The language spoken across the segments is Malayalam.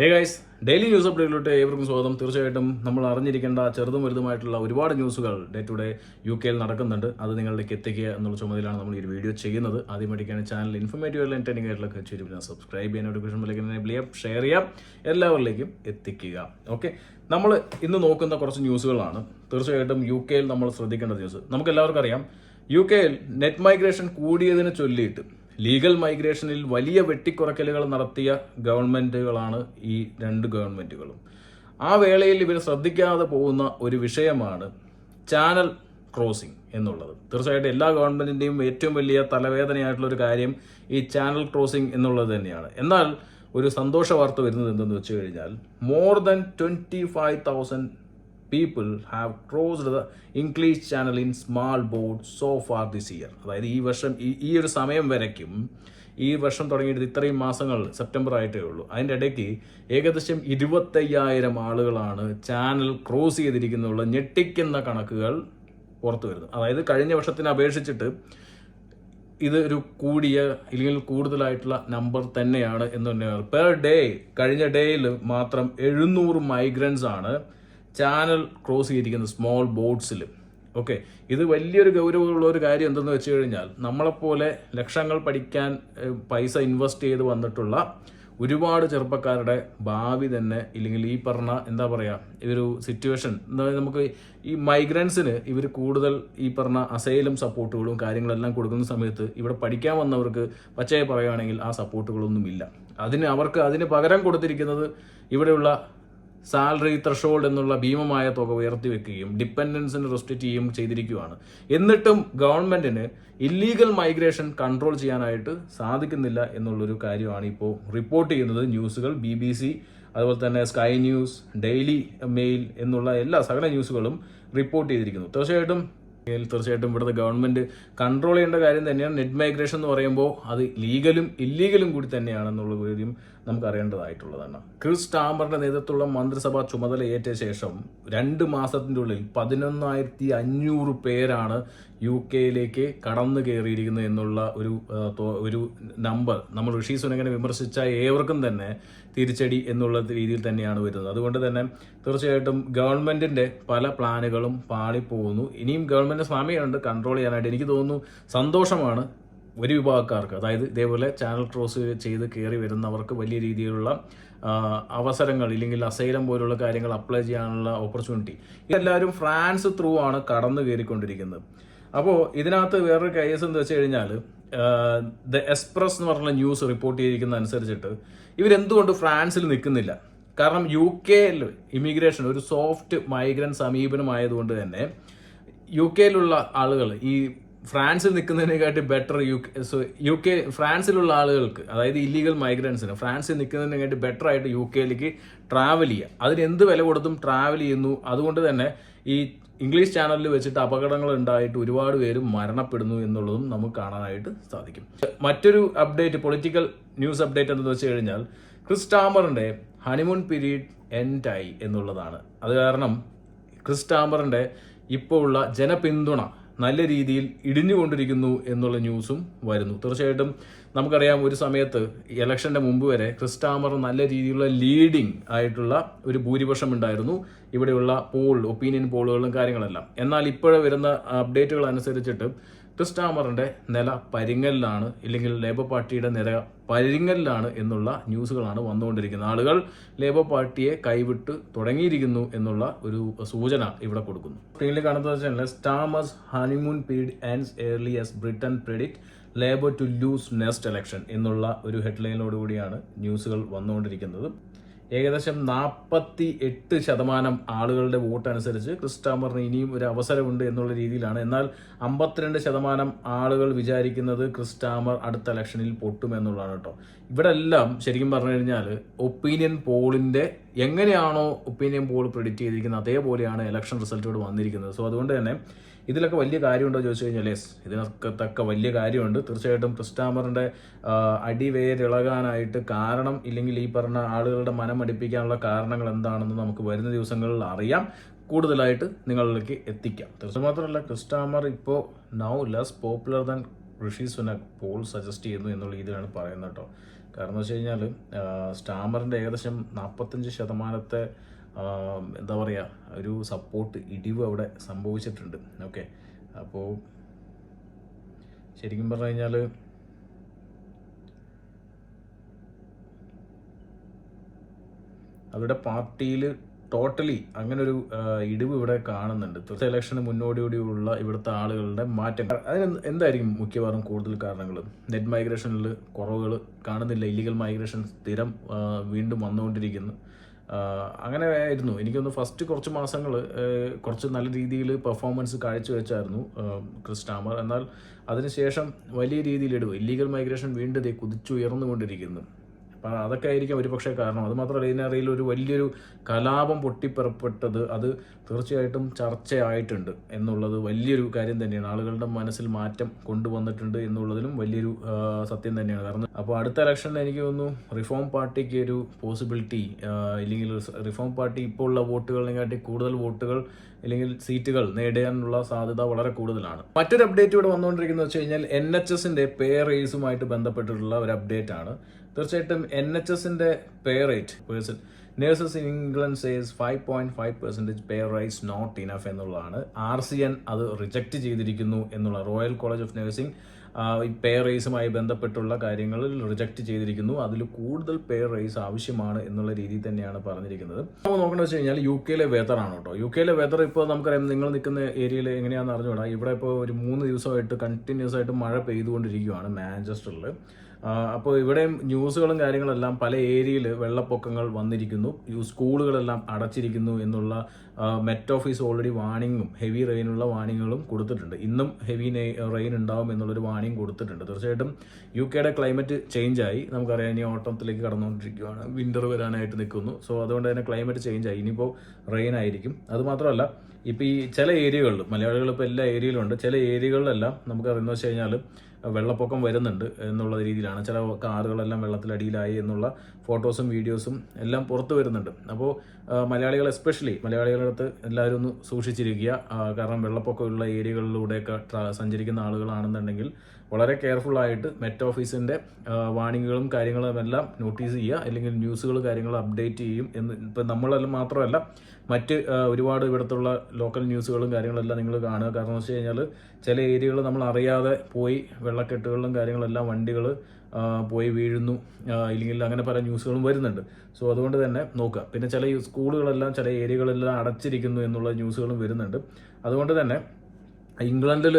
ഹേ ഗൈസ്, ഡെയിലി ന്യൂസ് അപ്ഡേറ്റിലോട്ട് ഏവർക്കും സ്വാഗതം. തീർച്ചയായിട്ടും നമ്മൾ അറിഞ്ഞിരിക്കേണ്ട ചെറുതും വലുതുമായിട്ടുള്ള ഒരുപാട് ന്യൂസുകൾ ഡേ ടു ഡേ UK നടക്കുന്നുണ്ട്. അത് നിങ്ങളിലേക്ക് എത്തിക്കുക എന്നുള്ള ചുമതലയാണ് നമ്മൾ ഈ ഒരു വീഡിയോ ചെയ്യുന്നത്. ആദ്യമായിട്ടാണ് ചാനൽ ഇൻഫോർമേറ്റീവ് എല്ലാം എൻ്റർടൈനിങ് ആയിട്ടുള്ള പിന്നെ സബ്സ്ക്രൈബ് ചെയ്യാൻ, നോട്ടിഫിക്കേഷൻ ബെൽ എനേബിൾ ചെയ്യാം, ഷെയർ ചെയ്യാം, എല്ലാവരിലേക്കും എത്തിക്കുക. ഓക്കെ, നമ്മൾ ഇന്ന് നോക്കുന്ന കുറച്ച് ന്യൂസുകളാണ്. തീർച്ചയായിട്ടും UK നമ്മൾ ശ്രദ്ധിക്കേണ്ട ന്യൂസ്. നമുക്ക് എല്ലാവർക്കും അറിയാം, UK നെറ്റ് മൈഗ്രേഷൻ കൂടിയതിനെ ചൊല്ലിയിട്ട് ലീഗൽ മൈഗ്രേഷനിൽ വലിയ വെട്ടിക്കുറയ്ക്കലുകൾ നടത്തിയ ഗവൺമെൻറ്റുകളാണ് ഈ രണ്ട് ഗവൺമെൻറ്റുകളും. ആ വേളയിൽ ഇവർ ശ്രദ്ധിക്കാതെ പോകുന്ന ഒരു വിഷയമാണ് ചാനൽ ക്രോസിംഗ് എന്നുള്ളത്. തീർച്ചയായിട്ടും എല്ലാ ഗവൺമെൻറ്റിൻ്റെയും ഏറ്റവും വലിയ തലവേദനയായിട്ടുള്ള ഒരു കാര്യം ഈ ചാനൽ ക്രോസിംഗ് എന്നുള്ളത് തന്നെയാണ്. എന്നാൽ ഒരു സന്തോഷ വാർത്ത വരുന്നത് എന്തെന്ന് വെച്ച് കഴിഞ്ഞാൽ more than 25,000 people have crossed the English channel in small boat so far this year. അതായത് ഈ വർഷം ഈ ഒരു സമയം വരയ്ക്കും, ഈ വർഷം തുടങ്ങിയിട്ട് ഇത്രയും മാസങ്ങൾ സെപ്റ്റംബർ ആയിട്ടേ ഉള്ളൂ, അതിൻ്റെ ഇടയ്ക്ക് ഏകദേശം 25,000 ആളുകളാണ് ചാനൽ ക്രോസ് ചെയ്തിരിക്കുന്നുള്ള ഞെട്ടിക്കുന്ന കണക്കുകൾ പുറത്തു വരുന്നത്. അതായത് കഴിഞ്ഞ വർഷത്തിനെ അപേക്ഷിച്ചിട്ട് ഇത് ഒരു കൂടിയ അല്ലെങ്കിൽ കൂടുതലായിട്ടുള്ള നമ്പർ തന്നെയാണ് എന്ന് തന്നെയാണ്. പെർ ഡേ കഴിഞ്ഞ ഡേയിൽ മാത്രം 700 മൈഗ്രൻസ് ആണ് ചാനൽ ക്രോസ് ചെയ്തിരിക്കുന്നത് സ്മോൾ ബോട്ട്സിൽ. ഓക്കെ, ഇത് വലിയൊരു ഗൗരവമുള്ള ഒരു കാര്യം എന്തെന്ന് വെച്ച് കഴിഞ്ഞാൽ, നമ്മളെപ്പോലെ ലക്ഷങ്ങൾ പഠിക്കാൻ പൈസ ഇൻവെസ്റ്റ് ചെയ്ത് വന്നിട്ടുള്ള ഒരുപാട് ചെറുപ്പക്കാരുടെ ഭാവി തന്നെ, ഇല്ലെങ്കിൽ ഈ പറഞ്ഞ എന്താ പറയുക, ഈ ഒരു സിറ്റുവേഷൻ നമുക്ക് ഈ മൈഗ്രൻസിന് ഇവർ കൂടുതൽ ഈ പറഞ്ഞ അസൈലം സപ്പോർട്ടുകളും കാര്യങ്ങളെല്ലാം കൊടുക്കുന്ന സമയത്ത് ഇവിടെ പഠിക്കാൻ വന്നവർക്ക് പച്ചയെ പറയുകയാണെങ്കിൽ ആ സപ്പോർട്ടുകളൊന്നുമില്ല. അതിന് പകരം കൊടുത്തിരിക്കുന്നത് ഇവിടെയുള്ള സാലറി ത്രഷോൾഡ് എന്നുള്ള ഭീമമായ തുക ഉയർത്തി വെക്കുകയും ഡിപ്പെൻഡൻസിന് റെസ്ട്രിക്റ്റ് ചെയ്യുകയും ചെയ്തിരിക്കുകയാണ്. എന്നിട്ടും ഗവൺമെന്റിന് ഇല്ലീഗൽ മൈഗ്രേഷൻ കൺട്രോൾ ചെയ്യാനായിട്ട് സാധിക്കുന്നില്ല എന്നുള്ളൊരു കാര്യമാണ് ഇപ്പോൾ റിപ്പോർട്ട് ചെയ്യുന്നത് ന്യൂസുകൾ. BBC, അതുപോലെ തന്നെ സ്കൈ ന്യൂസ്, ഡെയിലി മെയിൽ എന്നുള്ള എല്ലാ സകല ന്യൂസുകളും റിപ്പോർട്ട് ചെയ്തിരിക്കുന്നു. തീർച്ചയായിട്ടും ഇവിടുത്തെ ഗവൺമെന്റ് കൺട്രോൾ ചെയ്യേണ്ട കാര്യം തന്നെയാണ്. നെറ്റ് മൈഗ്രേഷൻ എന്ന് പറയുമ്പോൾ അത് ലീഗലും ഇല്ലീഗലും കൂടി തന്നെയാണെന്നുള്ള കാര്യം നമുക്ക് അറിയേണ്ടതായിട്ടുള്ളതാണ്. ക്രിസ് സ്റ്റാമറിന്റെ നേതൃത്വത്തിലുള്ള മന്ത്രിസഭ ചുമതല ഏറ്റ ശേഷം 2 മാസത്തിന്റെ ഉള്ളിൽ 11,500 പേരാണ് UK കടന്നു കയറിയിരിക്കുന്നത് എന്നുള്ള ഒരു നമ്പർ നമ്മൾ ഋഷി സുനകിനെ വിമർശിച്ച ഏവർക്കും തന്നെ തിരിച്ചടി എന്നുള്ള രീതിയിൽ തന്നെയാണ് വരുന്നത്. അതുകൊണ്ട് തന്നെ തീർച്ചയായിട്ടും ഗവൺമെന്റിന്റെ പല പ്ലാനുകളും പാളിപ്പോകുന്നു. ഇനിയും ഗവൺമെന്റ് സമയമുണ്ട് കൺട്രോൾ ചെയ്യാനായിട്ട്. എനിക്ക് തോന്നുന്നു സന്തോഷമാണ് ഒരു വിഭാഗക്കാർക്ക്, അതായത് ഇതേപോലെ ചാനൽ ക്രോസ് ചെയ്ത് കയറി വരുന്നവർക്ക് വലിയ രീതിയിലുള്ള അവസരങ്ങൾ, ഇല്ലെങ്കിൽ അസൈലം പോലുള്ള കാര്യങ്ങൾ അപ്ലൈ ചെയ്യാനുള്ള ഓപ്പർച്യൂണിറ്റി. ഇതെല്ലാവരും ഫ്രാൻസ് ത്രൂ ആണ് കടന്നു കയറിക്കൊണ്ടിരിക്കുന്നത്. അപ്പോൾ ഇതിനകത്ത് വേറൊരു കേസ് എന്ന് വെച്ച് കഴിഞ്ഞാൽ, ദ എക്സ്പ്രസ് എന്ന് പറഞ്ഞ ന്യൂസ് റിപ്പോർട്ട് ചെയ്തിരിക്കുന്ന അനുസരിച്ചിട്ട് ഇവരെന്തുകൊണ്ട് ഫ്രാൻസിൽ നിൽക്കുന്നില്ല? കാരണം UK ഇമിഗ്രേഷൻ ഒരു സോഫ്റ്റ് മൈഗ്രന്റ് സമീപനമായതുകൊണ്ട് തന്നെ UK ആളുകൾ ഈ ഫ്രാൻസിൽ നിൽക്കുന്നതിനെക്കാട്ടി ബെറ്റർ UK ഫ്രാൻസിലുള്ള ആളുകൾക്ക്, അതായത് ഇല്ലീഗൽ മൈഗ്രൻസിന് ഫ്രാൻസിൽ നിൽക്കുന്നതിനെക്കാട്ടി ബെറ്റർ ആയിട്ട് UK ട്രാവൽ ചെയ്യുക. അതിന് എന്ത് വില കൊടുത്തും ട്രാവൽ ചെയ്യുന്നു. അതുകൊണ്ട് തന്നെ ഈ ഇംഗ്ലീഷ് ചാനലിൽ വെച്ചിട്ട് അപകടങ്ങൾ ഉണ്ടായിട്ട് ഒരുപാട് പേര് മരണപ്പെടുന്നു എന്നുള്ളതും നമുക്ക് കാണാനായിട്ട് സാധിക്കും. മറ്റൊരു അപ്ഡേറ്റ്, പൊളിറ്റിക്കൽ ന്യൂസ് അപ്ഡേറ്റ് എന്ന് വെച്ച് കഴിഞ്ഞാൽ, ക്രിസ് സ്റ്റാമറിന്റെ ഹണിമൂൺ പീരീഡ് എൻഡ് ആയി എന്നുള്ളതാണ്. അത് കാരണം ക്രിസ് സ്റ്റാമറിന്റെ ഇപ്പോൾ ഉള്ള ജനപിന്തുണ നല്ല രീതിയിൽ ഇടിഞ്ഞുകൊണ്ടിരിക്കുന്നു എന്നുള്ള ന്യൂസും വരുന്നു. തീർച്ചയായിട്ടും നമുക്കറിയാം, ഒരു സമയത്ത് ഇലക്ഷന്റെ മുമ്പ് വരെ ക്രിസ് സ്റ്റാമർ നല്ല രീതിയിലുള്ള ലീഡിംഗ് ആയിട്ടുള്ള ഒരു ഭൂരിപക്ഷം ഉണ്ടായിരുന്നു ഇവിടെയുള്ള ഒപ്പീനിയൻ പോളുകളും കാര്യങ്ങളെല്ലാം. എന്നാൽ ഇപ്പോഴേ വരുന്ന അപ്ഡേറ്റുകൾ അനുസരിച്ചിട്ട് ക്രിസ് സ്റ്റാമറിന്റെ നില പരിങ്ങലിലാണ്, ഇല്ലെങ്കിൽ ലേബർ പാർട്ടിയുടെ നില പരിങ്ങലിലാണ് എന്നുള്ള ന്യൂസുകളാണ് വന്നുകൊണ്ടിരിക്കുന്നത്. ആളുകൾ ലേബർ പാർട്ടിയെ കൈവിട്ട് തുടങ്ങിയിരിക്കുന്നു എന്നുള്ള ഒരു സൂചന ഇവിടെ കൊടുക്കുന്നു. സ്ക്രീനിൽ കാണുന്നത് Starmer's honeymoon period ends early as Britain predict Labour to lose next election എന്നുള്ള ഒരു ഹെഡ്ലൈനോടുകൂടിയാണ് ന്യൂസുകൾ വന്നുകൊണ്ടിരിക്കുന്നത്. ഏകദേശം 48% ആളുകളുടെ വോട്ട് അനുസരിച്ച് ക്രിസ് സ്റ്റാമറിന് ഇനിയും ഒരു അവസരമുണ്ട് എന്നുള്ള രീതിയിലാണ്. എന്നാൽ 52% ആളുകൾ വിചാരിക്കുന്നത് ക്രിസ് സ്റ്റാമർ അടുത്ത ഇലക്ഷനിൽ പൊട്ടുമെന്നുള്ളതാണ് കേട്ടോ. ഇവിടെ എല്ലാം ശരിക്കും പറഞ്ഞു കഴിഞ്ഞാൽ ഒപ്പീനിയൻ പോളിന്റെ എങ്ങനെയാണോ ഒപ്പീനിയൻ പോൾ പ്രെഡിക്റ്റ് ചെയ്തിരിക്കുന്നത് അതേപോലെയാണ് ഇലക്ഷൻ റിസൾട്ടോട് വന്നിരിക്കുന്നത്. സോ അതുകൊണ്ട് തന്നെ ഇതിലൊക്കെ വലിയ കാര്യമുണ്ടോ ചോദിച്ചു കഴിഞ്ഞാൽ യെസ്, ഇതിനൊക്കെ തക്ക വലിയ കാര്യമുണ്ട്. തീർച്ചയായിട്ടും ക്രിസ് സ്റ്റാമറിന്റെ അടിവേരിളകാനായിട്ട് കാരണം, ഇല്ലെങ്കിൽ ഈ പറഞ്ഞ ആളുകളുടെ മനമടിപ്പിക്കാനുള്ള കാരണങ്ങൾ എന്താണെന്ന് നമുക്ക് വരുന്ന ദിവസങ്ങളിൽ അറിയാം, കൂടുതലായിട്ട് നിങ്ങളിലേക്ക് എത്തിക്കാം. തീർച്ചയായും മാത്രമല്ല, ക്രിസ് സ്റ്റാമർ ഇപ്പോൾ നൗ ലെസ് പോപ്പുലർ ദാൻ ഋഷി സുനക് പോൾ സജസ്റ്റ് ചെയ്യുന്നു എന്നുള്ള രീതിയിലാണ് പറയുന്നത് കേട്ടോ. കാരണം എന്ന് വെച്ച് കഴിഞ്ഞാൽ സ്റ്റാമറിൻ്റെ ഏകദേശം 45% എന്താ പറയുക ഒരു സപ്പോർട്ട് ഇടിവ് അവിടെ സംഭവിച്ചിട്ടുണ്ട്. ഓക്കെ, അപ്പോൾ ശരിക്കും പറഞ്ഞു കഴിഞ്ഞാൽ അവരുടെ പാർട്ടിയിൽ ടോട്ടലി അങ്ങനൊരു ഇടിവ് ഇവിടെ കാണുന്നുണ്ട്. തീർച്ചയായും ഇലക്ഷന് മുന്നോടിയോടിയുള്ള ഇവിടുത്തെ ആളുകളുടെ മാറ്റം അതിന് എന്തായിരിക്കും മിക്കവാറും കൂടുതൽ കാരണങ്ങൾ? നെറ്റ് മൈഗ്രേഷനിൽ കുറവുകൾ കാണുന്നില്ല, ഇല്ലീഗൽ മൈഗ്രേഷൻ സ്ഥിരം വീണ്ടും വന്നുകൊണ്ടിരിക്കുന്നു. അങ്ങനെ ആയിരുന്നു. എനിക്കൊന്ന് ഫസ്റ്റ് കുറച്ച് മാസങ്ങൾ കുറച്ച് നല്ല രീതിയിൽ പെർഫോമൻസ് കാഴ്ചവെച്ചായിരുന്നു ക്രിസ് സ്റ്റാമർ. എന്നാൽ അതിനുശേഷം വലിയ രീതിയിൽ ഇല്ലീഗൽ മൈഗ്രേഷൻ വീണ്ടും കുതിച്ചുയർന്നുകൊണ്ടിരിക്കുന്നു. അപ്പം അതൊക്കെ ആയിരിക്കും ഒരു പക്ഷേ കാരണം. അതുമാത്രമല്ല, ഇതിനറിയിൽ ഒരു വലിയൊരു കലാപം പൊട്ടിപ്പുറപ്പെട്ടത് അത് തീർച്ചയായിട്ടും ചർച്ചയായിട്ടുണ്ട് എന്നുള്ളത് വലിയൊരു കാര്യം തന്നെയാണ്. ആളുകളുടെ മനസ്സിൽ മാറ്റം കൊണ്ടുവന്നിട്ടുണ്ട് എന്നുള്ളതിലും വലിയൊരു സത്യം തന്നെയാണ്. കാരണം അപ്പോൾ അടുത്ത ഇലക്ഷനിൽ എനിക്ക് തോന്നുന്നു റിഫോം പാർട്ടിക്ക് ഒരു പോസിബിലിറ്റി, ഇല്ലെങ്കിൽ റിഫോം പാർട്ടി ഇപ്പോൾ ഉള്ള വോട്ടുകളിനെക്കാട്ടി കൂടുതൽ വോട്ടുകൾ അല്ലെങ്കിൽ സീറ്റുകൾ നേടാനുള്ള സാധ്യത വളരെ കൂടുതലാണ്. മറ്റൊരു അപ്ഡേറ്റ് ഇവിടെ വന്നുകൊണ്ടിരിക്കുന്നത് വെച്ച് കഴിഞ്ഞാൽ NHSന്റെ പേ റേസുമായിട്ട് ബന്ധപ്പെട്ടിട്ടുള്ള ഒരു അപ്ഡേറ്റ് ആണ്. തീർച്ചയായിട്ടും NHSന്റെ pay rate nurses in England says 5.5% pay rise not enough എന്നുള്ളതാണ്. RCN അത് റിജക്റ്റ് ചെയ്തിരിക്കുന്നു എന്നുള്ള റോയൽ കോളേജ് ഓഫ് നഴ്സിംഗ് ഈ പേ റേസുമായി ബന്ധപ്പെട്ടുള്ള കാര്യങ്ങളിൽ റിജക്റ്റ് ചെയ്തിരിക്കുന്നു. അതിൽ കൂടുതൽ പേ റേസ് ആവശ്യമാണ് എന്നുള്ള രീതിയിൽ തന്നെയാണ് പറഞ്ഞിരിക്കുന്നത്. നമ്മൾ നോക്കേണ്ടത് വെച്ച് കഴിഞ്ഞാൽ UK വെതറാണ് കേട്ടോ. UK വെതർ ഇപ്പോൾ നമുക്കറിയാം, നിങ്ങൾ നിൽക്കുന്ന ഏരിയയിൽ എങ്ങനെയാണെന്ന് അറിഞ്ഞുകൂടാ. ഇവിടെ ഇപ്പോൾ ഒരു 3 ദിവസമായിട്ട് കണ്ടിന്യൂസ് ആയിട്ട് മഴ പെയ്തുകൊണ്ടിരിക്കുകയാണ് മാഞ്ചസ്റ്ററിൽ. അപ്പോൾ ഇവിടെ ന്യൂസുകളും കാര്യങ്ങളെല്ലാം പല ഏരിയയിൽ വെള്ളപ്പൊക്കങ്ങൾ വന്നിരിക്കുന്നു, സ്കൂളുകളെല്ലാം അടച്ചിരിക്കുന്നു എന്നുള്ള മെറ്റ് ഓഫീസ് ഓൾറെഡി വാണിങ്ങും ഹെവി റെയിനുള്ള വാണിങ്ങുകളും കൊടുത്തിട്ടുണ്ട്. ഇന്നും ഹെവി റെയിൻ ഉണ്ടാവും എന്നുള്ളൊരു വാണിംഗ് കൊടുത്തിട്ടുണ്ട്. തീർച്ചയായിട്ടും UK ക്ലൈമറ്റ് ചേഞ്ചായി. നമുക്കറിയാം, ഇനി ഓട്ടത്തിലേക്ക് കടന്നുകൊണ്ടിരിക്കുകയാണ്, വിൻ്റർ വരാനായിട്ട് നിൽക്കുന്നു. സോ അതുകൊണ്ട് തന്നെ ക്ലൈമറ്റ് ചേഞ്ചായി, ഇനിയിപ്പോൾ റെയിൻ ആയിരിക്കും. അതുമാത്രമല്ല, ഇപ്പോൾ ഈ ചില ഏരിയകളിൽ മലയാളികൾ ഇപ്പോൾ എല്ലാ ഏരിയയിലും ഉണ്ട്, ചില ഏരിയകളിലെല്ലാം നമുക്കറിയുന്നത് വെച്ച് കഴിഞ്ഞാൽ വെള്ളപ്പൊക്കം വരുന്നുണ്ട് എന്നുള്ള രീതിയിലാണ്. ചില കാറുകളെല്ലാം വെള്ളത്തിലടിയിലായി എന്നുള്ള ഫോട്ടോസും വീഡിയോസും എല്ലാം പുറത്തു വരുന്നുണ്ട്. അപ്പോൾ മലയാളികൾ എസ്പെഷ്യലി മലയാളികളുടെ അടുത്ത് എല്ലാവരും ഒന്ന് സൂക്ഷിച്ചിരിക്കുക. കാരണം വെള്ളപ്പൊക്കമുള്ള ഏരിയകളിലൂടെയൊക്കെ സഞ്ചരിക്കുന്ന ആളുകളാണെന്നുണ്ടെങ്കിൽ വളരെ കെയർഫുള്ളായിട്ട് മെറ്റ് ഓഫീസിൻ്റെ വാണിങ്ങുകളും കാര്യങ്ങളും എല്ലാം നോട്ടീസ് ചെയ്യുക, അല്ലെങ്കിൽ ന്യൂസുകൾ കാര്യങ്ങൾ അപ്ഡേറ്റ് ചെയ്യും എന്ന്. ഇപ്പം നമ്മളെല്ലാം മാത്രമല്ല, മറ്റ് ഒരുപാട് ഇവിടുത്തുള്ള ലോക്കൽ ന്യൂസുകളും കാര്യങ്ങളെല്ലാം നിങ്ങൾ കാണുക. കാരണം എന്ന് വെച്ച് കഴിഞ്ഞാൽ ചില ഏരിയകൾ നമ്മൾ അറിയാതെ പോയി വെള്ളക്കെട്ടുകളിലും കാര്യങ്ങളെല്ലാം വണ്ടികൾ പോയി വീഴുന്നു, ഇല്ലെങ്കിൽ അങ്ങനെ പല ന്യൂസുകളും വരുന്നുണ്ട്. സോ അതുകൊണ്ട് തന്നെ നോക്കുക. പിന്നെ ചില സ്കൂളുകളെല്ലാം ചില ഏരിയകളെല്ലാം അടച്ചിരിക്കുന്നു എന്നുള്ള ന്യൂസുകളും വരുന്നുണ്ട്. അതുകൊണ്ട് തന്നെ ഇംഗ്ലണ്ടിൽ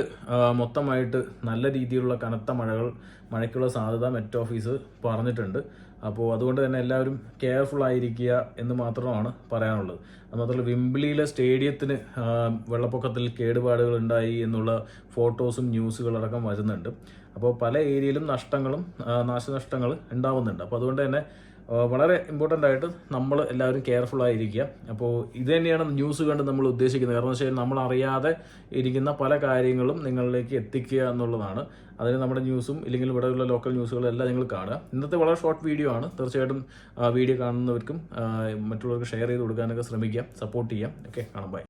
മൊത്തമായിട്ട് നല്ല രീതിയിലുള്ള കനത്ത മഴയ്ക്കുള്ള സാധ്യത മെറ്റ് ഓഫീസ് പറഞ്ഞിട്ടുണ്ട്. അപ്പോൾ അതുകൊണ്ട് തന്നെ എല്ലാവരും കെയർഫുൾ ആയിരിക്കുക എന്ന് മാത്രമാണ് പറയാനുള്ളത്. അതുമാത്രമല്ല, വിംബ്ലിയിലെ സ്റ്റേഡിയത്തിന് വെള്ളപ്പൊക്കത്തിൽ കേടുപാടുകൾ ഉണ്ടായി എന്നുള്ള ഫോട്ടോസും ന്യൂസുകളടക്കം വരുന്നുണ്ട്. അപ്പോൾ പല ഏരിയയിലും നാശനഷ്ടങ്ങൾ ഉണ്ടാവുന്നുണ്ട്. അപ്പോൾ അതുകൊണ്ട് തന്നെ വളരെ ഇമ്പോർട്ടൻ്റ് ആയിട്ട് നമ്മൾ എല്ലാവരും കെയർഫുൾ ആയിരിക്കുക. അപ്പോൾ ഇത് തന്നെയാണ് ന്യൂസ് കണ്ട് നമ്മൾ ഉദ്ദേശിക്കുന്നത്. കാരണം വെച്ചാൽ നമ്മൾ അറിയാതെ ഇരിക്കുന്ന പല കാര്യങ്ങളും നിങ്ങളിലേക്ക് എത്തിക്കുക എന്നുള്ളതാണ്. അതിന് നമ്മുടെ ന്യൂസും ഇല്ലെങ്കിൽ ഇവിടെയുള്ള ലോക്കൽ ന്യൂസുകളെല്ലാം നിങ്ങൾ കാണുക. ഇന്നത്തെ വളരെ ഷോർട്ട് വീഡിയോ ആണ്. തീർച്ചയായിട്ടും വീഡിയോ കാണുന്നവർക്കും മറ്റുള്ളവർക്ക് ഷെയർ ചെയ്ത് കൊടുക്കാനൊക്കെ ശ്രമിക്കുക, സപ്പോർട്ട് ചെയ്യാം. ഓക്കെ, കാണാം, ബൈ.